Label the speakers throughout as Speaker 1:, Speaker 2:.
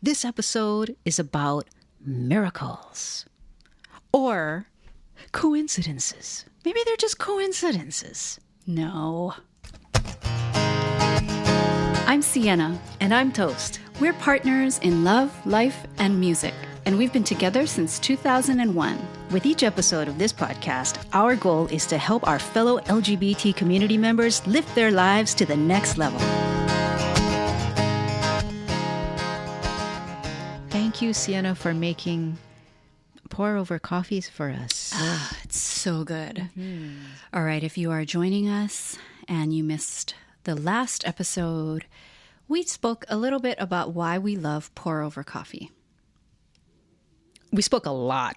Speaker 1: This episode is about miracles or coincidences. Maybe they're just coincidences.
Speaker 2: No. I'm Sienna.
Speaker 1: And I'm Toast.
Speaker 2: We're partners in love, life, and music, and we've been together since 2001.
Speaker 1: With each episode of this podcast, our goal is to help our fellow LGBT community members lift their lives to the next level. Thank you, Sienna, for making pour-over coffees for us.
Speaker 2: It's so good. All right, if you are joining us and you missed the last episode, we spoke a little bit about why we love pour-over coffee.
Speaker 1: We spoke a lot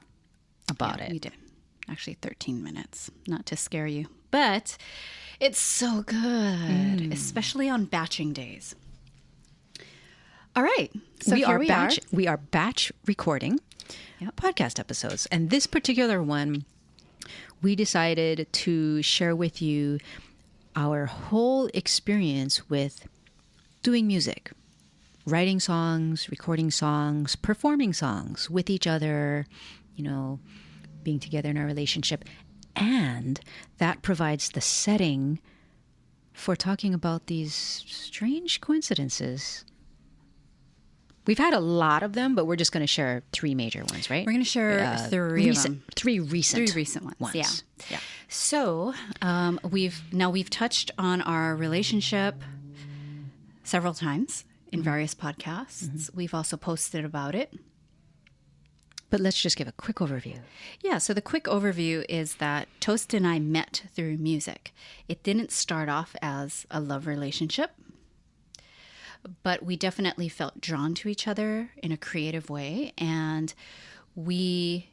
Speaker 1: about it.
Speaker 2: We did. Actually, 13 minutes, not to scare you. But it's so good, especially on batching days. All right. So we are batch recording podcast episodes. And this particular one, we decided to share with you our whole experience with doing music, writing songs, recording songs, performing songs with each other, you know, being together in our relationship. And that provides the setting for talking about these strange coincidences. We've had a lot of them, but we're just going to share three major ones, right? We're going to share three of them.
Speaker 1: Three recent
Speaker 2: ones. Yeah. So we've touched on our relationship several times in various podcasts. We've also posted about it.
Speaker 1: But let's just give a quick overview.
Speaker 2: Yeah, so the quick overview is that Toast and I met through music. It didn't start off as a love relationship, but we definitely felt drawn to each other in a creative way. And we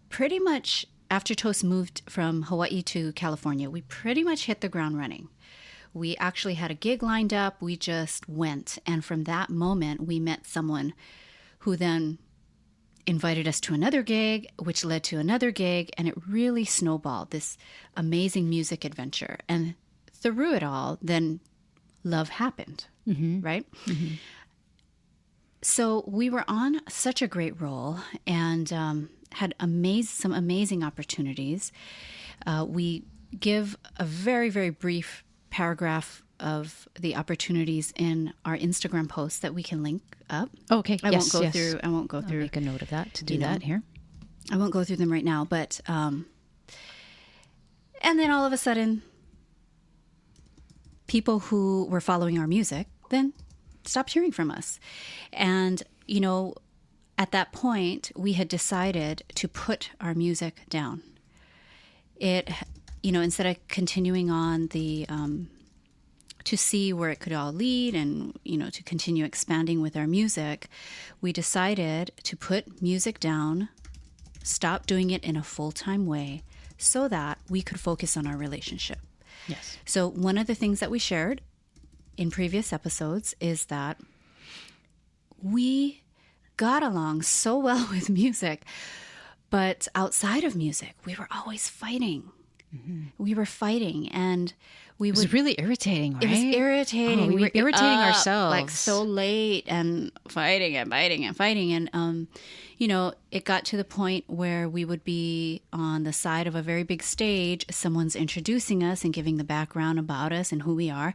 Speaker 2: pretty much, after Toast moved from Hawaii to California, we pretty much hit the ground running. We actually had a gig lined up. We just went. And from that moment, we met someone who then invited us to another gig, which led to another gig. And it really snowballed, this amazing music adventure. And through it all, then love happened, right? So we were on such a great roll and had some amazing opportunities. We give a very, very brief paragraph of the opportunities in our Instagram post that we can link up.
Speaker 1: Okay.
Speaker 2: I won't go through.
Speaker 1: I'll make a note of that to do that here.
Speaker 2: I won't go through them right now, but and then all of a sudden, people who were following our music then stopped hearing from us. And, you know, at that point, we had decided to put our music down. It, you know, instead of continuing on the, to see where it could all lead and, you know, to continue expanding with our music, we decided to put music down, stop doing it in a full-time way so that we could focus on our relationship.
Speaker 1: Yes.
Speaker 2: So one of the things that we shared in previous episodes is that we got along so well with music, but outside of music, we were always fighting. We were fighting, and it
Speaker 1: was really irritating, right?
Speaker 2: It was irritating.
Speaker 1: Oh, we were irritating ourselves.
Speaker 2: Like so late and fighting and fighting and fighting. And, you know, it got to the point where we would be on the side of a very big stage. Someone's introducing us and giving the background about us and who we are.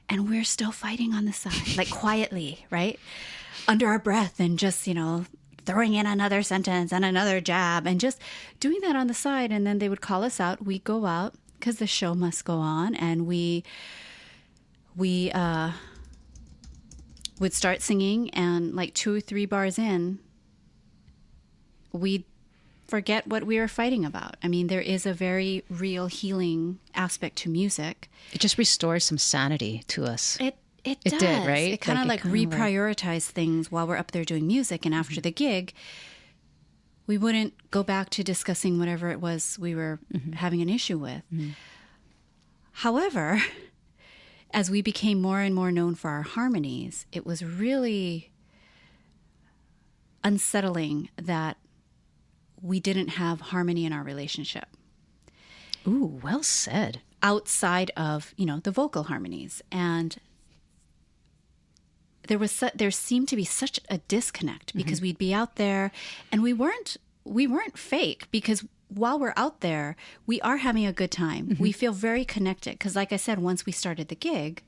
Speaker 2: And we're still fighting on the side, like quietly, right? Under our breath and just, you know, throwing in another sentence and another jab and just doing that on the side. And then they would call us out. We'd go out because the show must go on. And we would start singing, and like 2 or 3 bars in, we'd forget what we were fighting about. I mean, there is a very real healing aspect to music.
Speaker 1: It just restores some sanity to us.
Speaker 2: It does.
Speaker 1: Did, right?
Speaker 2: It kind of like reprioritize things while we're up there doing music. And after the gig, we wouldn't go back to discussing whatever it was we were having an issue with. However, as we became more and more known for our harmonies, it was really unsettling that we didn't have harmony in our relationship.
Speaker 1: Ooh, well said.
Speaker 2: Outside of, you know, the vocal harmonies. And there seemed to be such a disconnect because we'd be out there and we weren't fake, because while we're out there, we are having a good time. We feel very connected because, like I said, once we started the gig,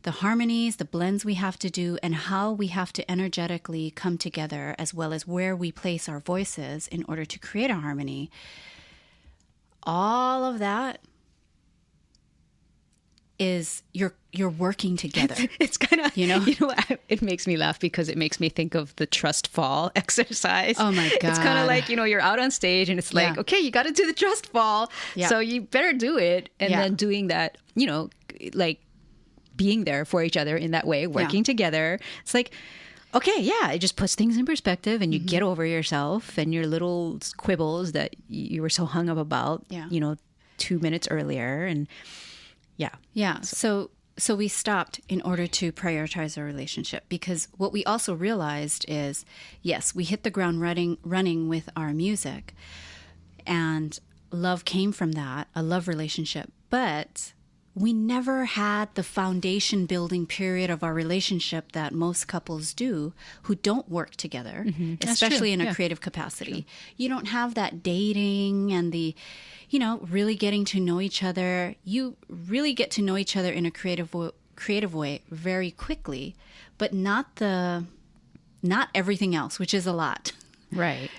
Speaker 2: the harmonies, the blends we have to do, and how we have to energetically come together, as well as where we place our voices in order to create a harmony, all of that is you're working together.
Speaker 1: It's kind of, it makes me laugh because it makes me think of the trust fall exercise.
Speaker 2: Oh my God.
Speaker 1: It's kind of like, you're out on stage and it's like, okay, you got to do the trust fall.
Speaker 2: Yeah.
Speaker 1: So you better do it. And then doing that, like being there for each other in that way, working together. It's like, okay, it just puts things in perspective and you get over yourself and your little quibbles that you were so hung up about, 2 minutes earlier. And
Speaker 2: So we stopped in order to prioritize our relationship, because what we also realized is, yes, we hit the ground running with our music, and love came from that, a love relationship, but we never had the foundation building period of our relationship that most couples do who don't work together, especially in a creative capacity. You don't have that dating and the, really getting to know each other. You really get to know each other in a creative way very quickly, but not everything else, which is a lot.
Speaker 1: Right.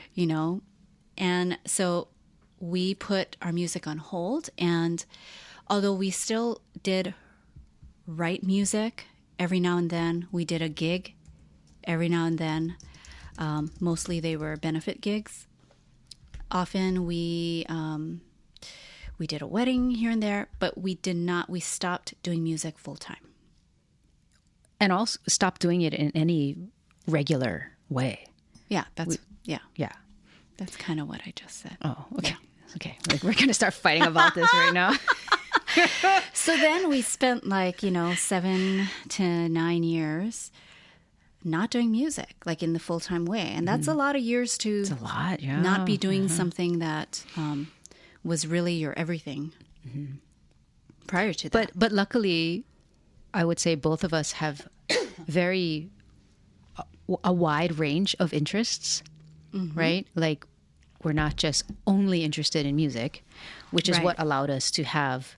Speaker 2: And so we put our music on hold, and although we still did write music every now and then, we did a gig every now and then. Mostly they were benefit gigs. Often we did a wedding here and there, but we stopped doing music full time.
Speaker 1: And also stopped doing it in any regular way.
Speaker 2: Yeah, that's kind of what I just said.
Speaker 1: Oh, okay. Yeah. Okay. Like, we're going to start fighting about this right now.
Speaker 2: So then we spent 7 to 9 years not doing music, like in the full-time way. And that's a lot of years to
Speaker 1: it's a lot,
Speaker 2: not be doing something that was really your everything prior to that.
Speaker 1: But luckily, I would say both of us have a wide range of interests, right? Like, we're not just only interested in music, which is what allowed us to have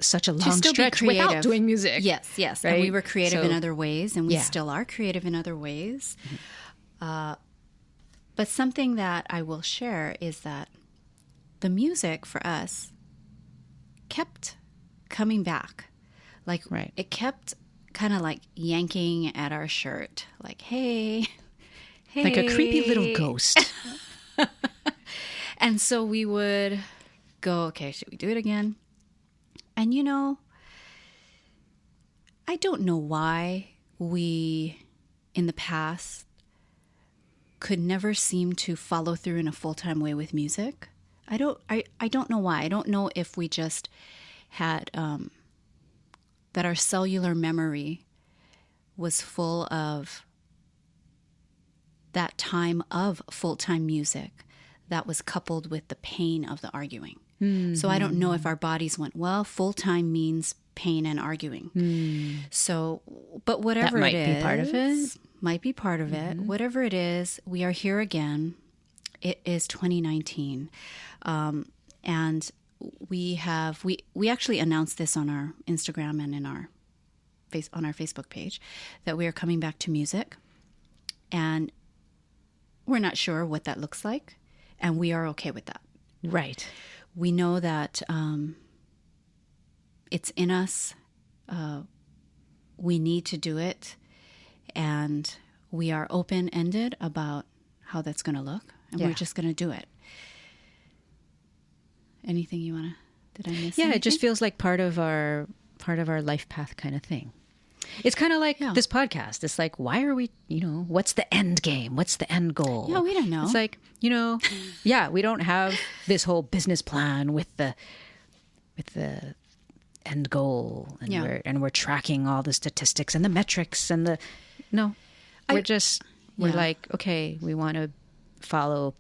Speaker 1: such a long stretch without doing music.
Speaker 2: Yes.
Speaker 1: Right?
Speaker 2: And we were creative in other ways, and we still are creative in other ways. But something that I will share is that the music for us kept coming back. Like, it kept kind of like yanking at our shirt, like, hey.
Speaker 1: Like a creepy little ghost.
Speaker 2: And so we would go, okay, should we do it again? And I don't know why we, in the past, could never seem to follow through in a full-time way with music. I don't know why. I don't know if we just had, that our cellular memory was full of that time of full-time music that was coupled with the pain of the arguing. So I don't know if our bodies went, well, full-time means pain and arguing. So, but whatever
Speaker 1: that
Speaker 2: it is.
Speaker 1: Might be part of it.
Speaker 2: Might be part of it. Whatever it is, we are here again. It is 2019. And we actually announced this on our Instagram and on our Facebook page that we are coming back to music. And we're not sure what that looks like. And we are okay with that.
Speaker 1: Right.
Speaker 2: We know that it's in us. We need to do it. And we are open-ended about how that's going to look. And we're just going to do it. Anything you want to... Did I miss anything?
Speaker 1: It just feels like part of our life path kind of thing. It's kind of like this podcast. It's like, why are we, what's the end game? What's the end goal?
Speaker 2: Yeah, we don't know.
Speaker 1: It's like, we don't have this whole business plan with the end goal. And we're tracking all the statistics and the metrics and we're like, okay, we want to follow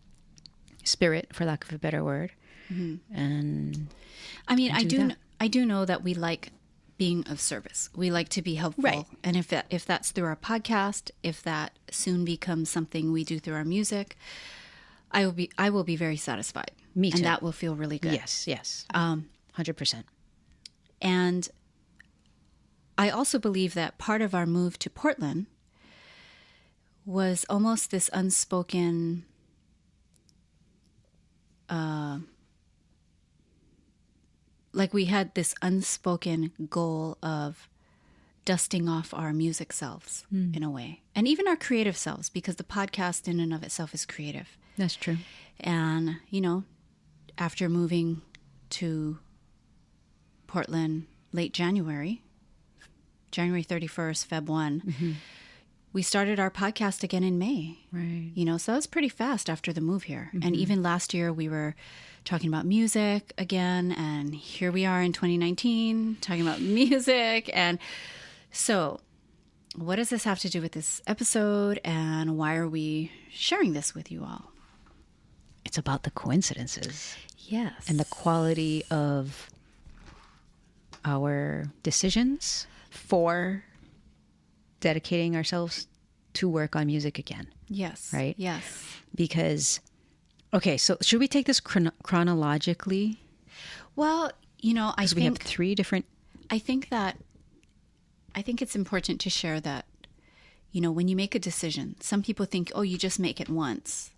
Speaker 1: spirit, for lack of a better word. And
Speaker 2: I mean, I do know that we like being of service. We like to be helpful.
Speaker 1: Right.
Speaker 2: And if that's through our podcast, if that soon becomes something we do through our music, I will be very satisfied.
Speaker 1: Me too.
Speaker 2: And that will feel really good.
Speaker 1: Yes. 100%.
Speaker 2: And I also believe that part of our move to Portland was almost this unspoken like we had this unspoken goal of dusting off our music selves in a way, and even our creative selves, because the podcast in and of itself is creative.
Speaker 1: That's true.
Speaker 2: And, after moving to Portland late January 31st, Feb 1, we started our podcast again in May.
Speaker 1: Right.
Speaker 2: So that was pretty fast after the move here. And even last year we were talking about music again, and here we are in 2019 talking about music. And so what does this have to do with this episode, and why are we sharing this with you all?
Speaker 1: It's about the coincidences.
Speaker 2: Yes.
Speaker 1: And the quality of our decisions for dedicating ourselves to work on music again.
Speaker 2: Yes.
Speaker 1: Right?
Speaker 2: Yes.
Speaker 1: Because, okay, so should we take this chronologically?
Speaker 2: Well, I think
Speaker 1: we have three different...
Speaker 2: I think it's important to share that, when you make a decision, some people think, oh, you just make it once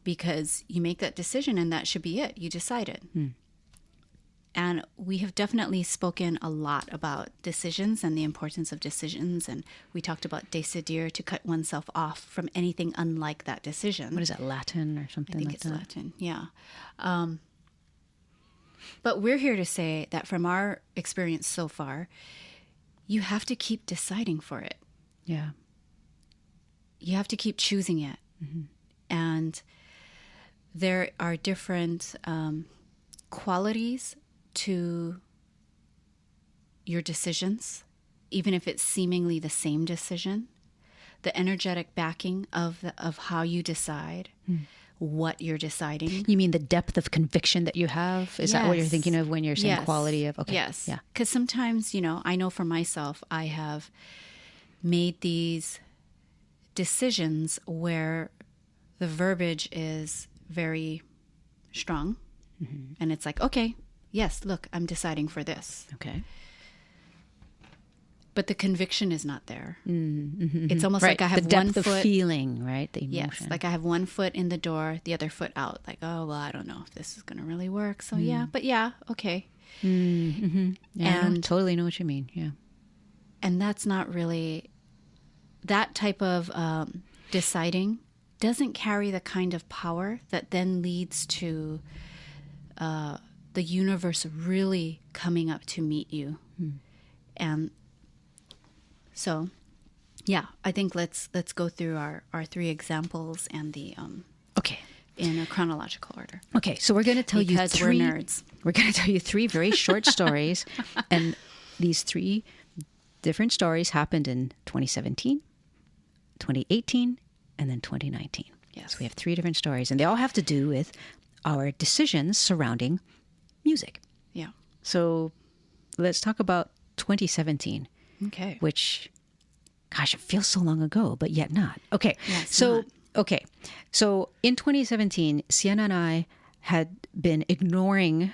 Speaker 2: because you make that decision and that should be it. You decided. And we have definitely spoken a lot about decisions and the importance of decisions. And we talked about decidir, to cut oneself off from anything unlike that decision.
Speaker 1: What is that, Latin or something like that?
Speaker 2: I think it's Latin, yeah. But we're here to say that from our experience so far, you have to keep deciding for it.
Speaker 1: Yeah.
Speaker 2: You have to keep choosing it. And there are different qualities to your decisions, even if it's seemingly the same decision. The energetic backing of how you decide, what you're deciding.
Speaker 1: You mean the depth of conviction that you have? Is that what you're thinking of when you're saying quality of? Okay.
Speaker 2: Yes.
Speaker 1: Yeah.
Speaker 2: Because sometimes, I know for myself, I have made these decisions where the verbiage is very strong. And it's like, okay, yes, look, I'm deciding for this.
Speaker 1: Okay.
Speaker 2: But the conviction is not there. It's almost like I have
Speaker 1: the
Speaker 2: one
Speaker 1: depth
Speaker 2: foot.
Speaker 1: of feeling, right? The emotion.
Speaker 2: Yes, like I have one foot in the door, the other foot out. Like, oh, well, I don't know if this is going to really work. So okay.
Speaker 1: Yeah,
Speaker 2: And
Speaker 1: I totally know what you mean. Yeah.
Speaker 2: And that's not really, that type of deciding doesn't carry the kind of power that then leads to the universe really coming up to meet you. And so, I think let's go through our three examples and the
Speaker 1: Okay.
Speaker 2: in a chronological order.
Speaker 1: Okay, so we're going to tell
Speaker 2: Because
Speaker 1: you three.
Speaker 2: we're nerds.
Speaker 1: We're going to tell you three very short stories, and these three different stories happened in 2017, 2018, and then 2019.
Speaker 2: Yes.
Speaker 1: So we have three different stories, and they all have to do with our decisions surrounding music.
Speaker 2: Yeah.
Speaker 1: So let's talk about 2017.
Speaker 2: Okay.
Speaker 1: Which, gosh, it feels so long ago, but yet not. Okay.
Speaker 2: Yeah, it's
Speaker 1: so,
Speaker 2: not.
Speaker 1: okay. So in 2017, Sienna and I had been ignoring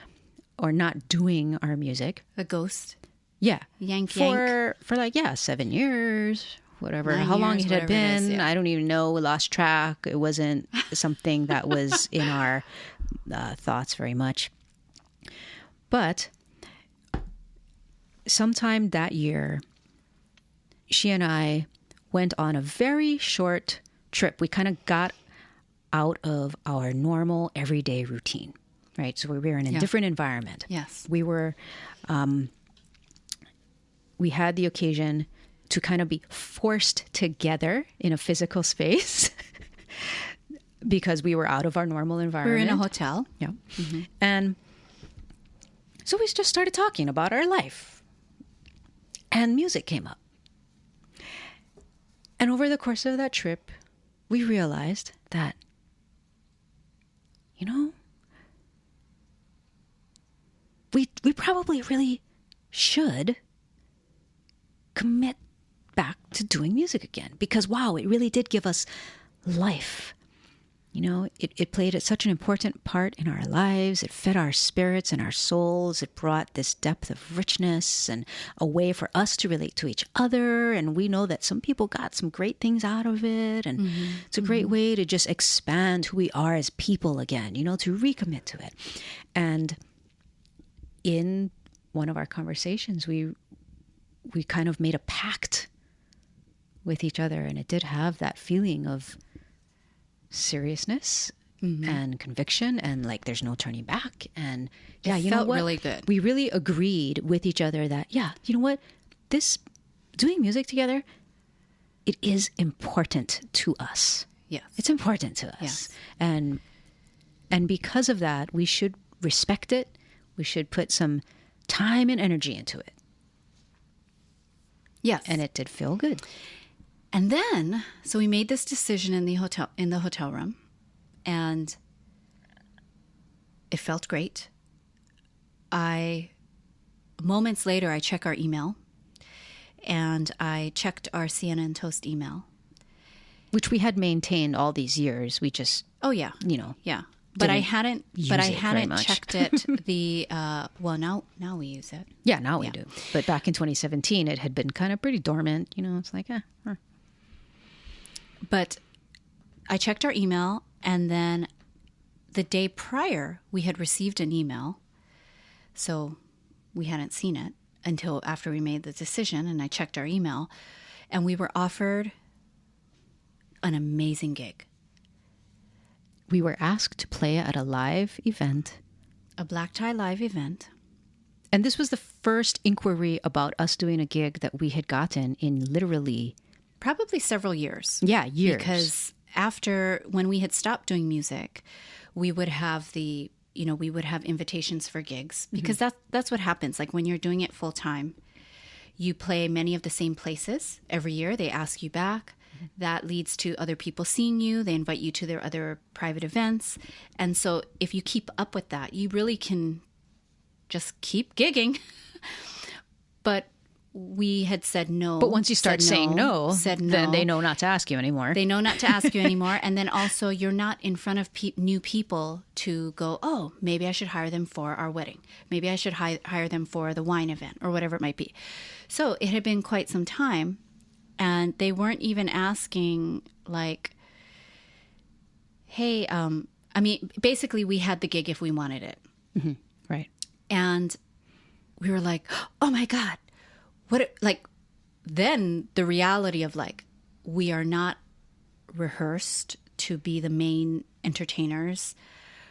Speaker 1: or not doing our music.
Speaker 2: A ghost.
Speaker 1: Yeah.
Speaker 2: Yank.
Speaker 1: For 7 years, whatever.
Speaker 2: 9
Speaker 1: How long
Speaker 2: years,
Speaker 1: it had
Speaker 2: whatever it
Speaker 1: been,
Speaker 2: is, yeah.
Speaker 1: I don't even know. We lost track. It wasn't something that was in our thoughts very much. But sometime that year, she and I went on a very short trip. We kind of got out of our normal everyday routine, right? So we were in a different environment.
Speaker 2: Yes.
Speaker 1: We were, we had the occasion to kind of be forced together in a physical space because we were out of our normal environment.
Speaker 2: We were in a hotel.
Speaker 1: Yeah. Mm-hmm. And so we just started talking about our life. And music came up. And over the course of that trip, we realized that, we probably really should commit back to doing music again, because wow, it really did give us life. You know, it played such an important part in our lives. It fed our spirits and our souls. It brought this depth of richness and a way for us to relate to each other. And we know that some people got some great things out of it. And it's a great way to just expand who we are as people again, you know, to recommit to it. And in one of our conversations, we kind of made a pact with each other. And it did have that feeling of seriousness and conviction, and like there's no turning back. And yeah, you know what?
Speaker 2: Really good.
Speaker 1: We really agreed with each other that, yeah, you know what? This doing music together, it is important to us.
Speaker 2: Yes.
Speaker 1: It's important to us.
Speaker 2: Yes.
Speaker 1: And because of that, we should respect it. We should put some time and energy into it.
Speaker 2: Yes.
Speaker 1: And it did feel good.
Speaker 2: And then, so we made this decision in the hotel room, and it felt great. Moments later, I check our email, and I checked our CNN Toast email,
Speaker 1: which we had maintained all these years. We just, you know,
Speaker 2: but I hadn't checked it. Well, now we use it.
Speaker 1: Yeah, now we do. But back in 2017, it had been kind of pretty dormant. You know, it's like,
Speaker 2: But I checked our email, and then the day prior, we had received an email. So we hadn't seen it until after we made the decision, and I checked our email, and we were offered an amazing gig.
Speaker 1: We were asked to play at a live event.
Speaker 2: A black tie live event.
Speaker 1: And this was the first inquiry about us doing a gig that we had gotten in literally...
Speaker 2: probably several years.
Speaker 1: Yeah, years.
Speaker 2: Because after, when we had stopped doing music, we would have we would have invitations for gigs. Because that's what happens. Like when you're doing it full time, you play many of the same places every year. They ask you back. That leads to other people seeing you. They invite you to their other private events. And so if you keep up with that, you really can just keep gigging. But we had said no.
Speaker 1: But once you start saying no, then they know not to ask you anymore.
Speaker 2: They know not to ask you anymore. And then also you're not in front of new people to go, oh, maybe I should hire them for our wedding. Maybe I should hire them for the wine event or whatever it might be. So it had been quite some time. And they weren't even asking like, hey, basically we had the gig if we wanted it.
Speaker 1: Mm-hmm. Right.
Speaker 2: And we were like, oh my God. Then the reality of like, we are not rehearsed to be the main entertainers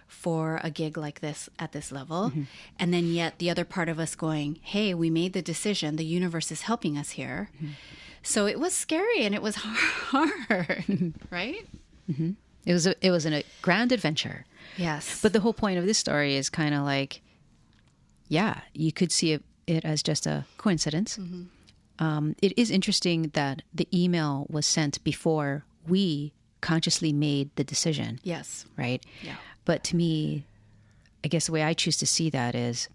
Speaker 2: for a gig like this at this level. Mm-hmm. And then yet the other part of us going, hey, we made the decision. The universe is helping us here. Mm-hmm. So it was scary and it was hard, right?
Speaker 1: Mm-hmm. It was a grand adventure.
Speaker 2: Yes.
Speaker 1: But the whole point of this story is kind of like, yeah, you could see it as just a coincidence. Mm-hmm. It is interesting that the email was sent before we consciously made the decision.
Speaker 2: Yes.
Speaker 1: Right?
Speaker 2: Yeah.
Speaker 1: But to me, I guess the way I choose to see that is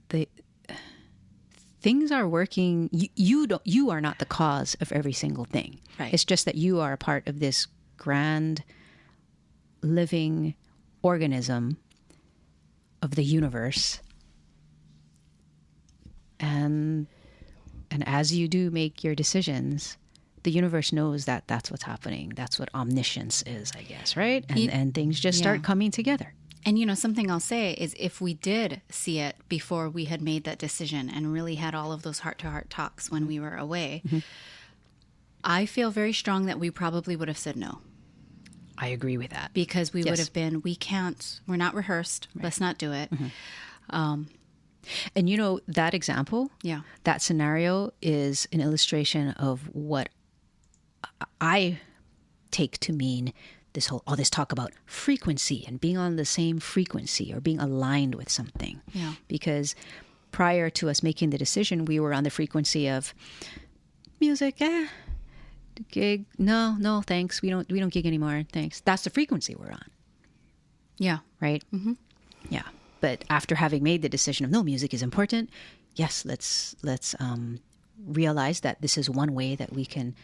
Speaker 1: the things are working. You are not the cause of every single thing.
Speaker 2: Right.
Speaker 1: It's just that you are a part of this grand living organism of the universe. And as you do make your decisions, the universe knows that that's what's happening. That's what omniscience is, I guess, right? And things just start coming together.
Speaker 2: And, something I'll say is if we did see it before we had made that decision and really had all of those heart-to-heart talks when we were away, mm-hmm. I feel very strong that we probably would have said no.
Speaker 1: I agree with that.
Speaker 2: Because we would have been, we're not rehearsed. Right. Let's not do it. Mm-hmm.
Speaker 1: And that example, that scenario is an illustration of what I take to mean all this talk about frequency and being on the same frequency or being aligned with something.
Speaker 2: Yeah.
Speaker 1: Because prior to us making the decision, we were on the frequency of music, gig, no, thanks. We don't gig anymore, thanks. That's the frequency we're on.
Speaker 2: Yeah.
Speaker 1: Right?
Speaker 2: Mm-hmm.
Speaker 1: Yeah. But after having made the decision of no, music is important, yes, let's realize that this is one way that we can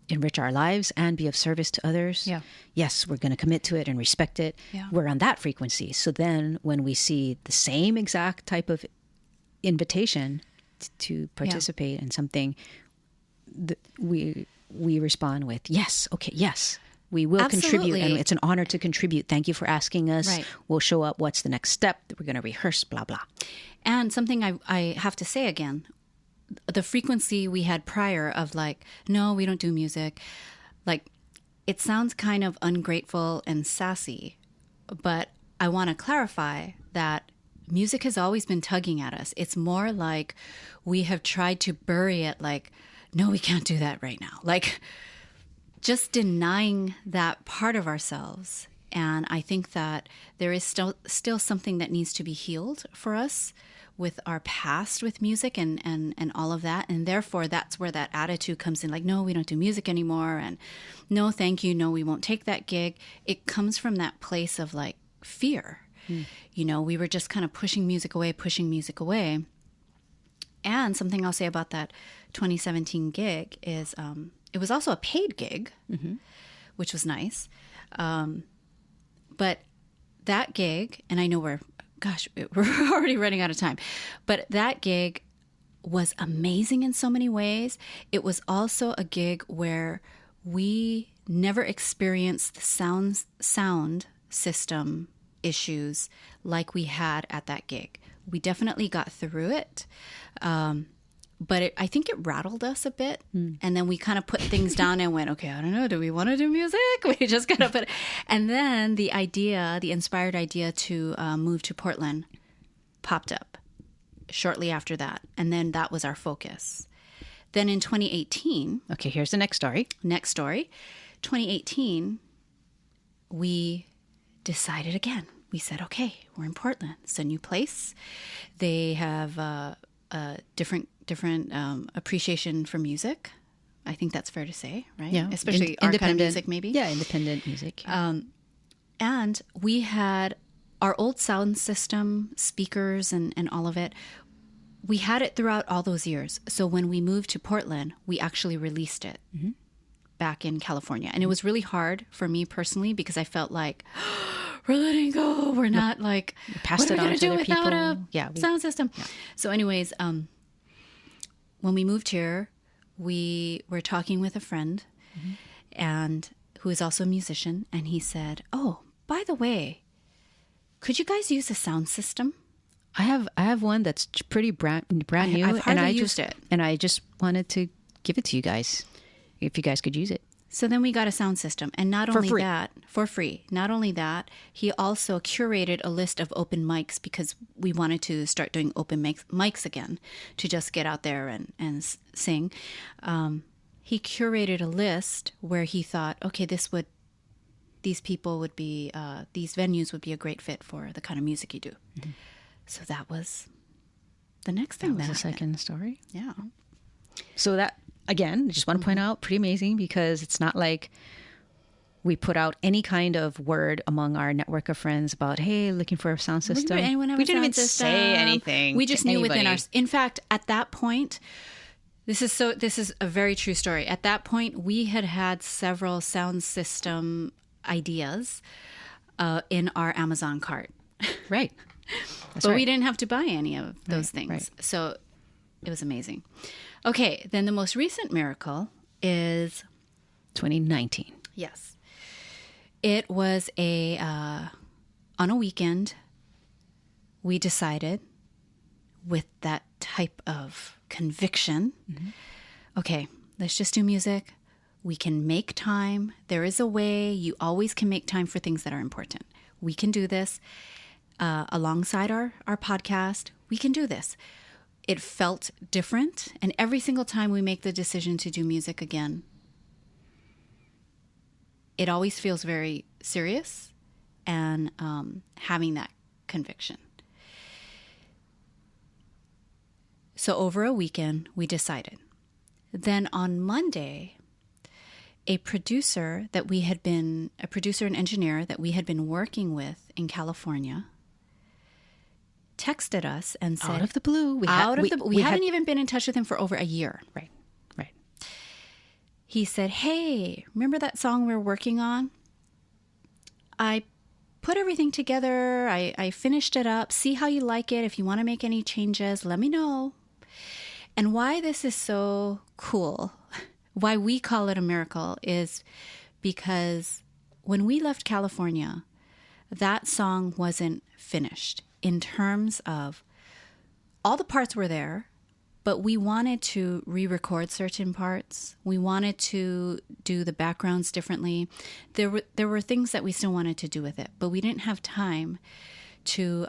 Speaker 1: enrich our lives and be of service to others.
Speaker 2: Yeah.
Speaker 1: Yes, we're going to commit to it and respect it.
Speaker 2: Yeah.
Speaker 1: We're on that frequency. So then when we see the same exact type of invitation to participate in something, we respond with, yes, okay, yes. We will contribute, and it's an honor to contribute. Thank you for asking us.
Speaker 2: Right.
Speaker 1: We'll show up. What's the next step? We're going to rehearse, blah, blah.
Speaker 2: And something I have to say again, the frequency we had prior of like, no, we don't do music, like it sounds kind of ungrateful and sassy, but I want to clarify that music has always been tugging at us. It's more like we have tried to bury it like, no, we can't do that right now. Like, just denying that part of ourselves. And I think that there is still something that needs to be healed for us with our past with music and all of that. And therefore, that's where that attitude comes in, like, no, we don't do music anymore. And no, thank you. No, we won't take that gig. It comes from that place of like fear. You know, we were just kind of pushing music away. And something I'll say about that 2017 gig is, it was also a paid gig, which was nice. But that gig, and I know we're already running out of time, but that gig was amazing in so many ways. It was also a gig where we never experienced the sound system issues like we had at that gig. We definitely got through it. But I think it rattled us a bit. And then we kind of put things down and went, okay, I don't know, do we want to do music? We just kind of and then the inspired idea to move to Portland popped up shortly after that. And then that was our focus. Then in 2018.
Speaker 1: Okay, here's the next story.
Speaker 2: 2018, we decided again. We said, okay, we're in Portland. It's a new place. They have different appreciation for music. I think that's fair to say, right?
Speaker 1: Yeah.
Speaker 2: Especially our kind of music, maybe.
Speaker 1: Yeah, independent music.
Speaker 2: And we had our old sound system, speakers and all of it. We had it throughout all those years. So when we moved to Portland, we actually released it back in California. And it was really hard for me personally because I felt like, we're letting go. We're not like,
Speaker 1: passed it on to other people.
Speaker 2: A sound system. Yeah. So anyways, when we moved here, we were talking with a friend and who is also a musician. And he said, oh, by the way, could you guys use a sound system?
Speaker 1: I have one that's pretty brand new.
Speaker 2: I've hardly used it.
Speaker 1: And I just wanted to give it to you guys if you guys could use it.
Speaker 2: So then we got a sound system. And not only that, for free. Not only that, he also curated a list of open mics because we wanted to start doing open mics again to just get out there and sing. He curated a list where he thought, okay, these venues would be a great fit for the kind of music you do. So that was the next thing.
Speaker 1: That was the second story.
Speaker 2: Yeah.
Speaker 1: So that, again, I just want to point out, pretty amazing because it's not like we put out any kind of word among our network of friends about, hey, looking for a sound system.
Speaker 2: We didn't even
Speaker 1: say anything.
Speaker 2: We just knew within our. In fact, at that point, this is a very true story. At that point, we had several sound system ideas in our Amazon cart.
Speaker 1: Right.
Speaker 2: But we didn't have to buy any of those things. Right. So it was amazing. Okay, then the most recent miracle is
Speaker 1: 2019.
Speaker 2: Yes. It was on a weekend, we decided with that type of conviction, okay, let's just do music. We can make time. There is a way. You always can make time for things that are important. We can do this alongside our podcast. We can do this. It felt different. And every single time we make the decision to do music again, it always feels very serious and having that conviction. So over a weekend, we decided. Then on Monday, a producer and engineer that we had been working with in California texted us and said,
Speaker 1: out of the blue,
Speaker 2: we haven't even been in touch with him for over a year.
Speaker 1: Right.
Speaker 2: He said, hey, remember that song we were working on? I put everything together. I finished it up. See how you like it. If you want to make any changes, let me know. And why this is so cool, why we call it a miracle, is because when we left California, that song wasn't finished in terms of all the parts were there, but we wanted to re-record certain parts. We wanted to do the backgrounds differently. There were things that we still wanted to do with it, but we didn't have time to,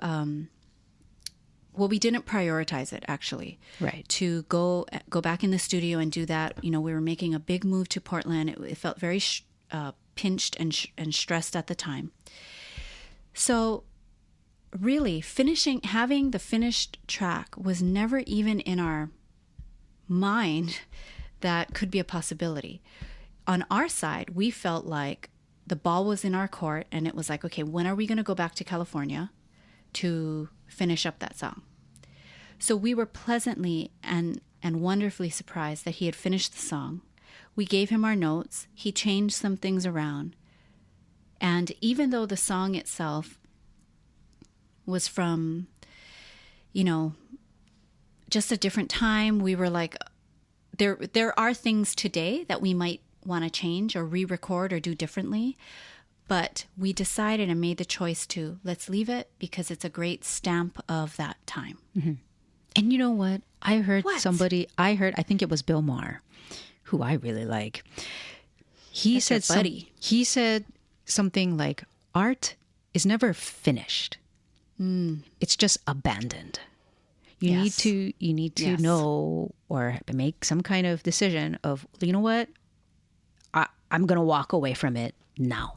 Speaker 2: we didn't prioritize it, actually.
Speaker 1: Right.
Speaker 2: To go back in the studio and do that. We were making a big move to Portland. It felt very pinched and stressed at the time. So really, having the finished track was never even in our mind that could be a possibility. On our side, we felt like the ball was in our court, and it was like, okay, when are we going to go back to California to finish up that song? So we were pleasantly and wonderfully surprised that he had finished the song. We gave him our notes. He changed some things around. And even though the song itself was from, just a different time, we were like, there are things today that we might want to change or re-record or do differently. But we decided and made the choice to let's leave it because it's a great stamp of that time.
Speaker 1: Mm-hmm. And you know what? I heard I think it was Bill Maher, who I really like. He said something like, art is never finished. It's just abandoned. You need to know or make some kind of decision of, you know what? I'm going to walk away from it now.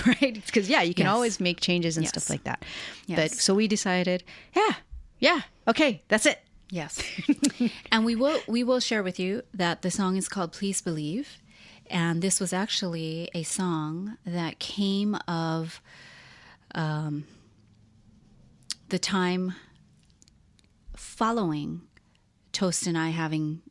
Speaker 1: Right? Because you can always make changes and stuff like that. Yes. But so we decided, okay, that's it.
Speaker 2: Yes. And we will share with you that the song is called Please Believe. And this was actually a song that came of the time following Toast and I having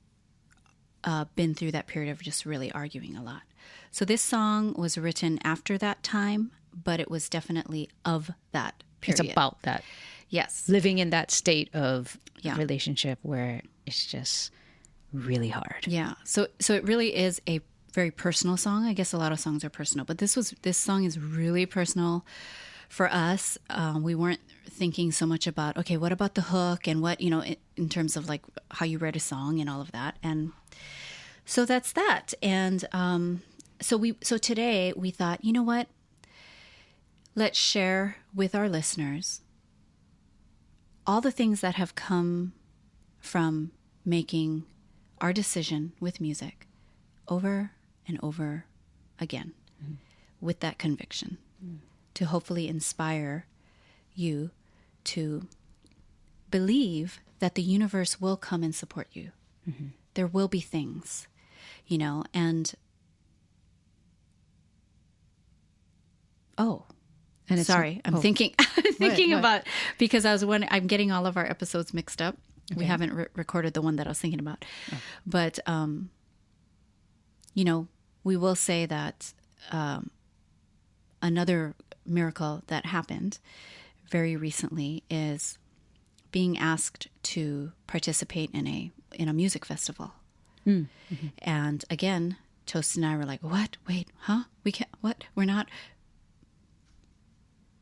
Speaker 2: been through that period of just really arguing a lot. So this song was written after that time, but it was definitely of that period.
Speaker 1: It's about that.
Speaker 2: Yes.
Speaker 1: Living in that state of relationship where it's just really hard.
Speaker 2: Yeah. So it really is a very personal song. I guess a lot of songs are personal, but this song is really personal for us. We weren't thinking so much about, okay, what about the hook and what, in terms of like how you write a song and all of that. And so that's that. And so today we thought, you know what? Let's share with our listeners all the things that have come from making our decision with music over and over again with that conviction to hopefully inspire you to believe that the universe will come and support you. Mm-hmm. There will be things, and sorry, I'm thinking about, because I'm getting all of our episodes mixed up. Okay. We haven't recorded the one that I was thinking about. Oh. But, we will say that another miracle that happened very recently is being asked to participate in a music festival. Mm-hmm. And again, Toast and I were like, what? Wait, huh? We can't, what? We're not.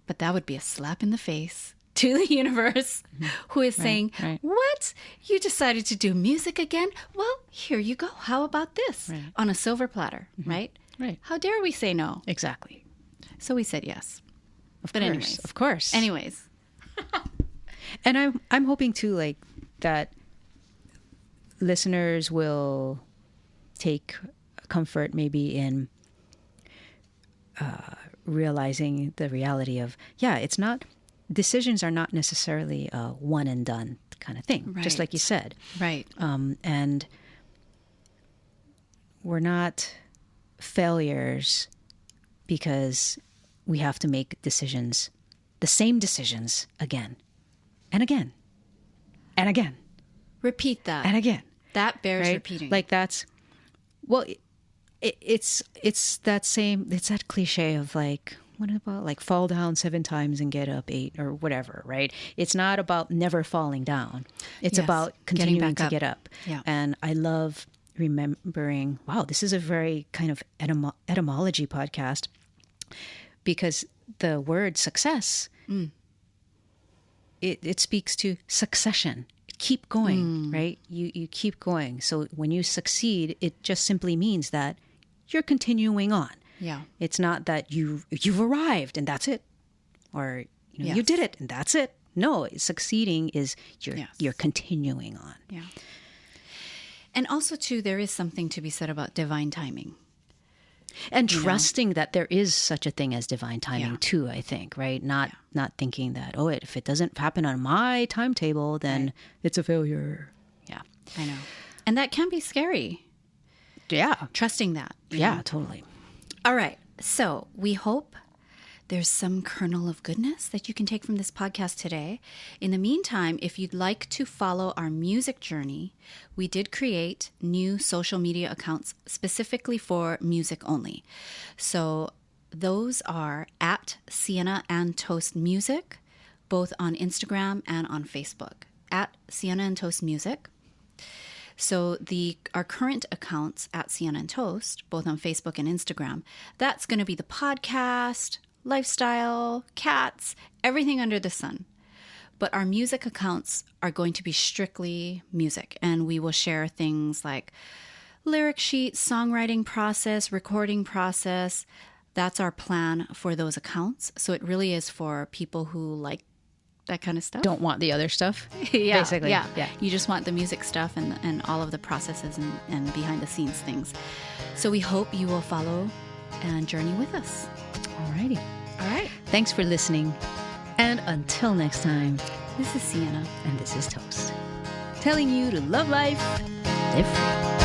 Speaker 2: But that would be a slap in the face to the universe, who is saying, what? You decided to do music again? Well, here you go. How about this? Right. On a silver platter, right?
Speaker 1: Right.
Speaker 2: How dare we say no?
Speaker 1: Exactly.
Speaker 2: So we said yes.
Speaker 1: Of course.
Speaker 2: Anyways.
Speaker 1: And I'm hoping too, like, that listeners will take comfort maybe in realizing the reality of, it's not, decisions are not necessarily a one and done kind of thing, just like you said.
Speaker 2: Right.
Speaker 1: And we're not failures because we have to make decisions, the same decisions again and again and again.
Speaker 2: Repeat that.
Speaker 1: And again.
Speaker 2: That bears
Speaker 1: right?
Speaker 2: repeating.
Speaker 1: Like that's, well, it's that cliche of like, what about like fall down 7 times and get up 8 or whatever, right? It's not about never falling down. It's about continuing to get up.
Speaker 2: Yeah.
Speaker 1: And I love remembering, wow, this is a very kind of etymology podcast, because the word success, it speaks to succession. Keep going, right? You keep going. So when you succeed, it just simply means that you're continuing on.
Speaker 2: Yeah.
Speaker 1: It's not that you've arrived and that's it, or you did it and that's it. No, succeeding is you're continuing on.
Speaker 2: Yeah. And also too, there is something to be said about divine timing.
Speaker 1: And trusting that there is such a thing as divine timing too, I think, right? Not thinking that, if it doesn't happen on my timetable, then it's a failure. Yeah.
Speaker 2: I know. And that can be scary.
Speaker 1: Yeah.
Speaker 2: Trusting that.
Speaker 1: Yeah, totally.
Speaker 2: All right. So we hope there's some kernel of goodness that you can take from this podcast today. In the meantime, if you'd like to follow our music journey, we did create new social media accounts specifically for music only. So those are at Sienna and Toast Music, both on Instagram and on Facebook, at Sienna and Toast Music. So our current accounts at Sienna and Toast, both on Facebook and Instagram, that's going to be the podcast, lifestyle, cats, everything under the sun. But our music accounts are going to be strictly music, and we will share things like lyric sheets, songwriting process, recording process. That's our plan for those accounts. So it really is for people who like that kind of stuff.
Speaker 1: Don't want the other stuff.
Speaker 2: Basically. Yeah. You just want the music stuff and all of the processes and behind the scenes things. So we hope you will follow and journey with us.
Speaker 1: Alrighty.
Speaker 2: All right.
Speaker 1: Thanks for listening. And until next time,
Speaker 2: this is Sienna.
Speaker 1: And this is Toast. Telling you to love life, live free.